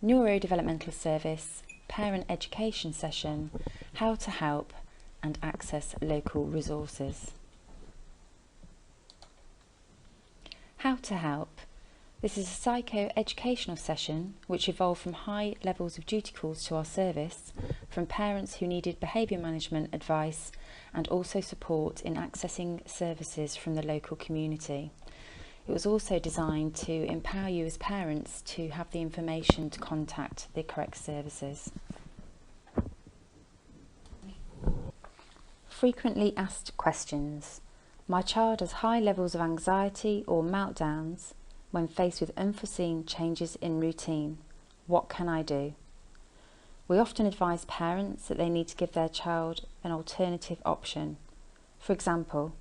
neurodevelopmental service, parent education session, how to help and access local resources. How to help. This is a psycho-educational session which evolved from high levels of duty calls to our service from parents who needed behaviour management advice and also support in accessing services from the local community. It was also designed to empower you as parents to have the information to contact the correct services. Frequently asked questions. My child has high levels of anxiety or meltdowns when faced with unforeseen changes in routine. What can I do? We often advise parents that they need to give their child an alternative option. For example,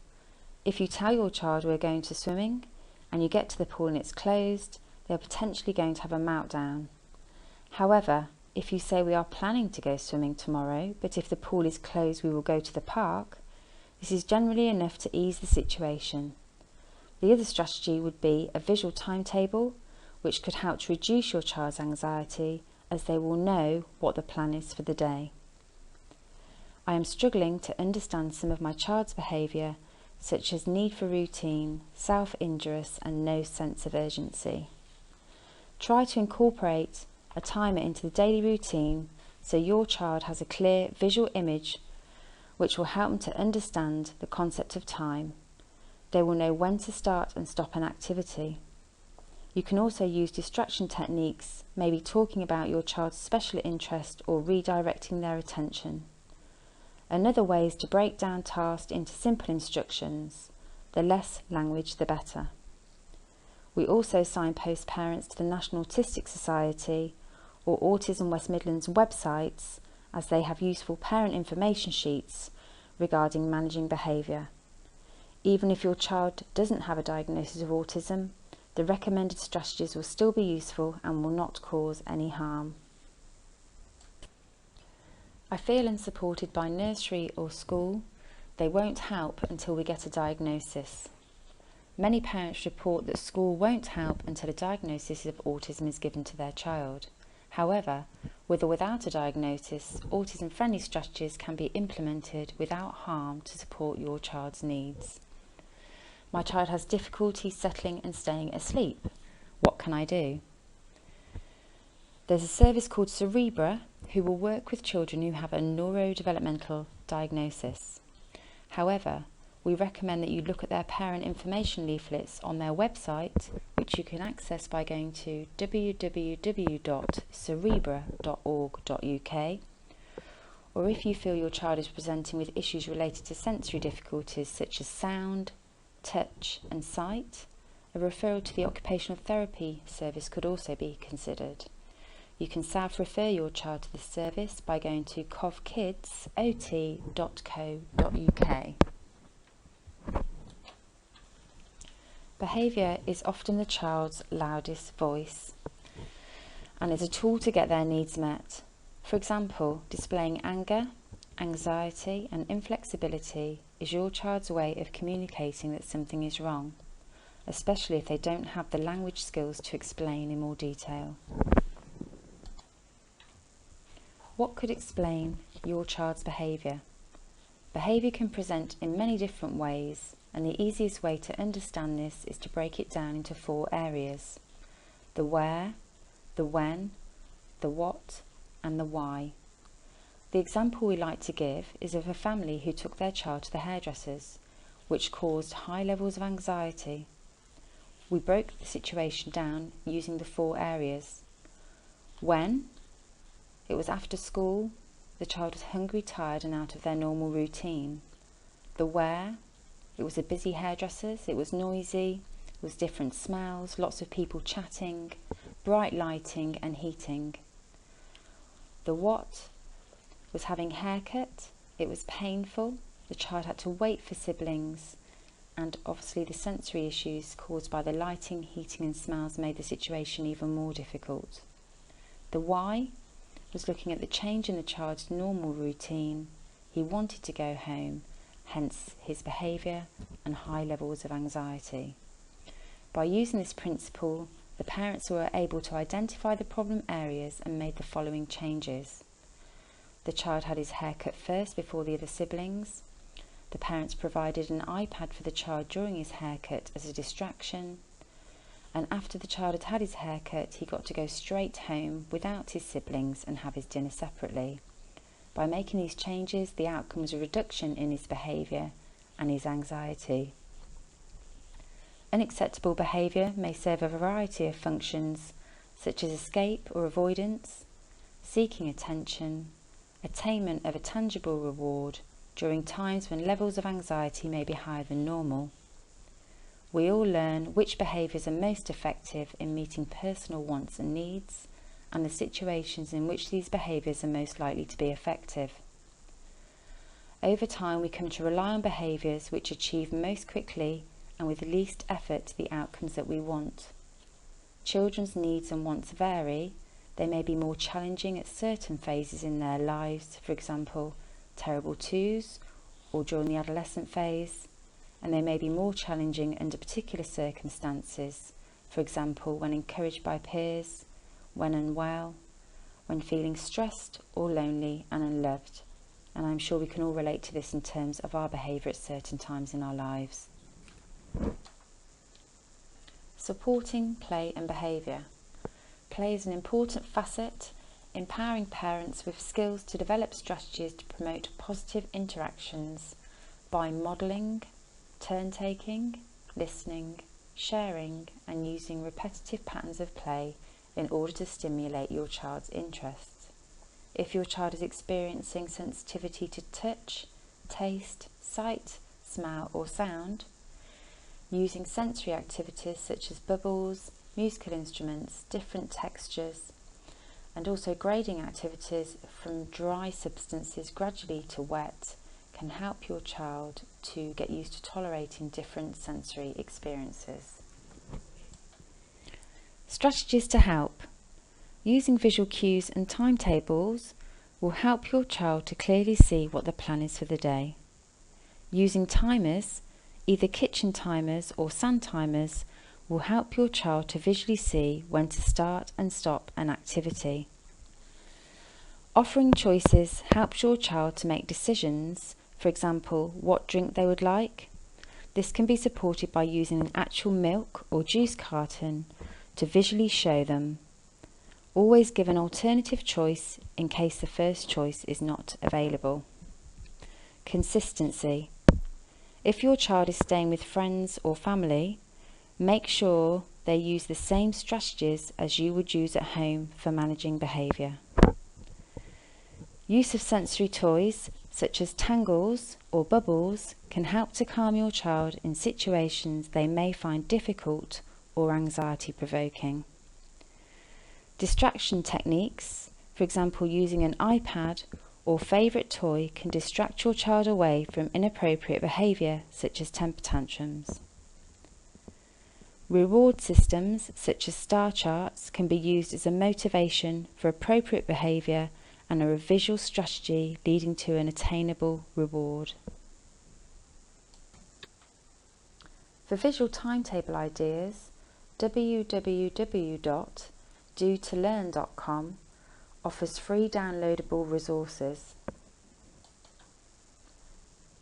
if you tell your child we're going to swimming and you get to the pool and it's closed, they're potentially going to have a meltdown. However, if you say we are planning to go swimming tomorrow, but if the pool is closed we will go to the park, this is generally enough to ease the situation. The other strategy would be a visual timetable, which could help to reduce your child's anxiety as they will know what the plan is for the day. I am struggling to understand some of my child's behaviour, such as need for routine, self-injurious and no sense of urgency. Try to incorporate a timer into the daily routine so your child has a clear visual image which will help them to understand the concept of time. They will know when to start and stop an activity. You can also use distraction techniques, maybe talking about your child's special interest or redirecting their attention. Another way is to break down tasks into simple instructions. The less language, the better. We also signpost parents to the National Autistic Society or Autism West Midlands websites, as they have useful parent information sheets regarding managing behaviour. Even if your child doesn't have a diagnosis of autism, the recommended strategies will still be useful and will not cause any harm. I feel unsupported by nursery or school. They won't help until we get a diagnosis. Many parents report that school won't help until a diagnosis of autism is given to their child. However, with or without a diagnosis, autism-friendly strategies can be implemented without harm to support your child's needs. My child has difficulty settling and staying asleep. What can I do? There's a service called Cerebra who will work with children who have a neurodevelopmental diagnosis. However, we recommend that you look at their parent information leaflets on their website, which you can access by going to www.cerebra.org.uk, or if you feel your child is presenting with issues related to sensory difficulties such as sound, touch and sight, a referral to the Occupational Therapy service could also be considered. You can self-refer your child to this service by going to covkidsot.co.uk. Behaviour is often the child's loudest voice and is a tool to get their needs met. For example, displaying anger, anxiety and inflexibility is your child's way of communicating that something is wrong, especially if they don't have the language skills to explain in more detail. What could explain your child's behaviour? Behaviour can present in many different ways, and the easiest way to understand this is to break it down into 4 areas: the where, the when, the what and the why. The example we like to give is of a family who took their child to the hairdressers, which caused high levels of anxiety. We broke the situation down using the 4 areas. When? It was after school. The child was hungry, tired and out of their normal routine. The where? It was a busy hairdressers, it was noisy, it was different smells, lots of people chatting, bright lighting and heating. The what? Was having haircut, it was painful, the child had to wait for siblings, and obviously the sensory issues caused by the lighting, heating and smells made the situation even more difficult. The why? Was looking at the change in the child's normal routine. He wanted to go home, hence his behaviour and high levels of anxiety. By using this principle, The parents were able to identify the problem areas and made the following changes. The child had his hair cut first before the other siblings. The parents provided an iPad for the child during his haircut as a distraction. And after the child had his haircut, he got to go straight home without his siblings and have his dinner separately. By making these changes, the outcome was a reduction in his behaviour and his anxiety. Unacceptable behaviour may serve a variety of functions, such as escape or avoidance, seeking attention, attainment of a tangible reward during times when levels of anxiety may be higher than normal. We all learn which behaviours are most effective in meeting personal wants and needs, and the situations in which these behaviours are most likely to be effective. Over time, we come to rely on behaviours which achieve most quickly and with least effort the outcomes that we want. Children's needs and wants vary. They may be more challenging at certain phases in their lives, for example, terrible twos or during the adolescent phase, and they may be more challenging under particular circumstances, for example, when encouraged by peers, when unwell, when feeling stressed or lonely and unloved. And I'm sure we can all relate to this in terms of our behaviour at certain times in our lives. Supporting play and behaviour. Play is an important facet, empowering parents with skills to develop strategies to promote positive interactions by modelling, turn-taking, listening, sharing and using repetitive patterns of play in order to stimulate your child's interests. If your child is experiencing sensitivity to touch, taste, sight, smell or sound, using sensory activities such as bubbles, musical instruments, different textures, and also grading activities from dry substances gradually to wet can help your child to get used to tolerating different sensory experiences. Strategies to help. Using visual cues and timetables will help your child to clearly see what the plan is for the day. Using timers, either kitchen timers or sand timers, will help your child to visually see when to start and stop an activity. Offering choices helps your child to make decisions, for example, what drink they would like. This can be supported by using an actual milk or juice carton to visually show them. Always give an alternative choice in case the first choice is not available. Consistency. If your child is staying with friends or family, make sure they use the same strategies as you would use at home for managing behaviour. Use of sensory toys such as tangles or bubbles can help to calm your child in situations they may find difficult or anxiety provoking. Distraction techniques, for example using an iPad or favourite toy, can distract your child away from inappropriate behaviour such as temper tantrums. Reward systems such as star charts can be used as a motivation for appropriate behaviour and are a visual strategy leading to an attainable reward. For visual timetable ideas, www.do2learn.com offers free downloadable resources.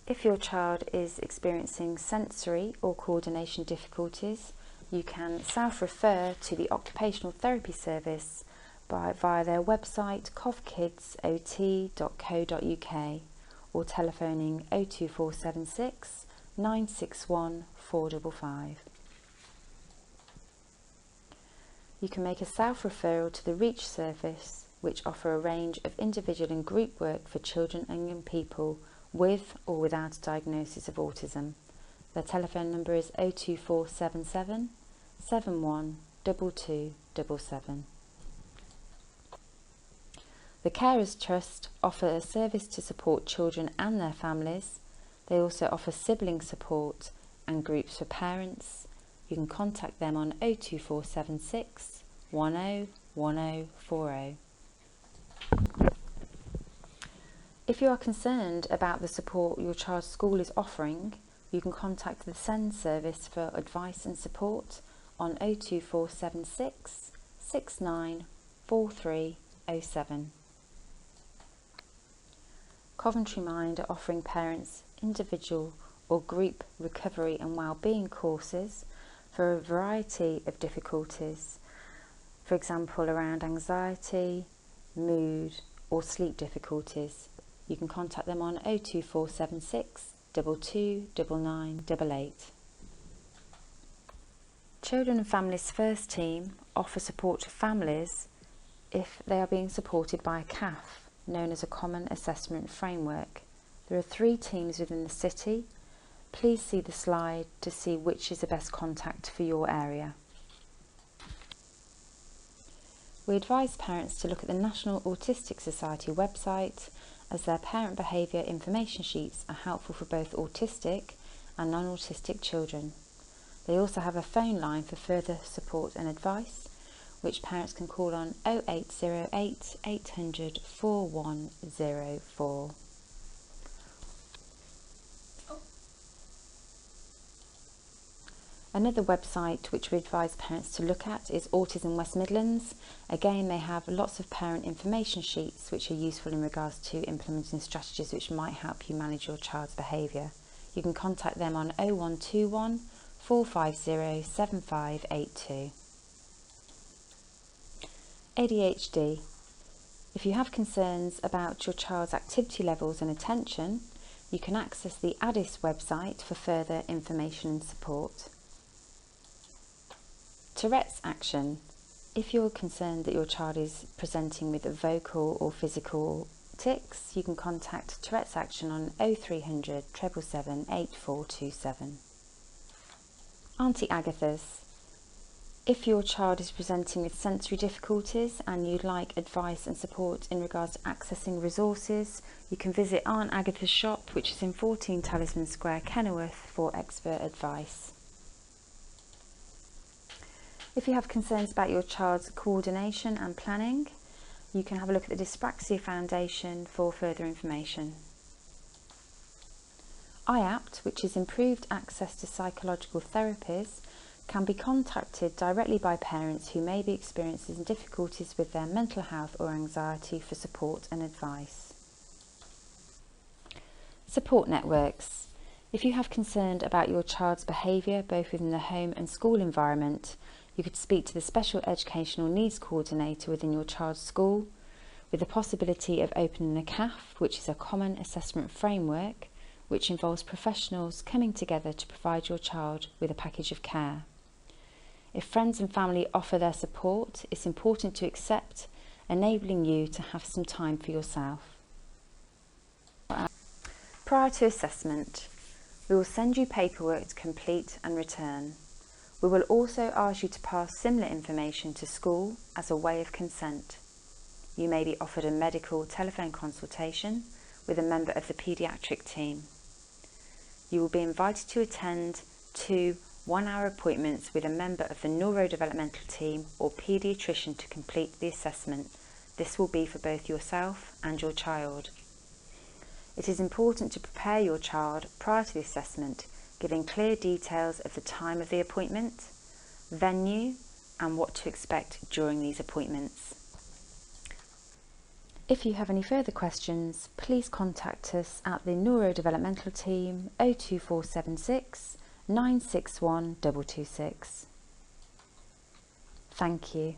If your child is experiencing sensory or coordination difficulties, you can self-refer to the Occupational Therapy service via their website covkidsot.co.uk or telephoning 02476 961 455. You can make a self-referral to the REACH service, which offer a range of individual and group work for children and young people with or without a diagnosis of autism. Their telephone number is 02477 712277. The Carers Trust offer a service to support children and their families. They also offer sibling support and groups for parents. You can contact them on 02476 101040. If you are concerned about the support your child's school is offering, you can contact the SEND service for advice and support on 02476 694307. Coventry Mind are offering parents individual or group recovery and wellbeing courses for a variety of difficulties, for example around anxiety, mood or sleep difficulties. You can contact them on 02476 229988. Children and Families First team offer support to families if they are being supported by a CAF, known as a Common Assessment Framework. There are 3 teams within the city. Please see the slide to see which is the best contact for your area. We advise parents to look at the National Autistic Society website, as their parent behaviour information sheets are helpful for both autistic and non-autistic children. They also have a phone line for further support and advice, which parents can call on 0808 800 4104. Another website which we advise parents to look at is Autism West Midlands. Again, they have lots of parent information sheets which are useful in regards to implementing strategies which might help you manage your child's behaviour. You can contact them on 0121 450 7582. ADHD. If you have concerns about your child's activity levels and attention, you can access the ADIS website for further information and support. Tourettes Action. If you're concerned that your child is presenting with vocal or physical tics, you can contact Tourettes Action on 0300 777 8427. Aunty Agatha's. If your child is presenting with sensory difficulties and you'd like advice and support in regards to accessing resources, you can visit Aunt Agatha's shop, which is in 14 Talisman Square, Kenilworth, for expert advice. If you have concerns about your child's coordination and planning, you can have a look at the Dyspraxia Foundation for further information. IAPT, which is Improved Access to Psychological Therapies, can be contacted directly by parents who may be experiencing difficulties with their mental health or anxiety for support and advice. Support networks. If you have concern about your child's behaviour both within the home and school environment, you could speak to the Special Educational Needs Coordinator within your child's school, with the possibility of opening a CAF, which is a Common Assessment Framework, which involves professionals coming together to provide your child with a package of care. If friends and family offer their support, it's important to accept, enabling you to have some time for yourself. Prior to assessment, we will send you paperwork to complete and return. We will also ask you to pass similar information to school as a way of consent. You may be offered a medical telephone consultation with a member of the paediatric team. You will be invited to attend 2 one-hour appointments with a member of the neurodevelopmental team or paediatrician to complete the assessment. This will be for both yourself and your child. It is important to prepare your child prior to the assessment, giving clear details of the time of the appointment, venue, and what to expect during these appointments. If you have any further questions, please contact us at the neurodevelopmental team 02476 961 226. Thank you.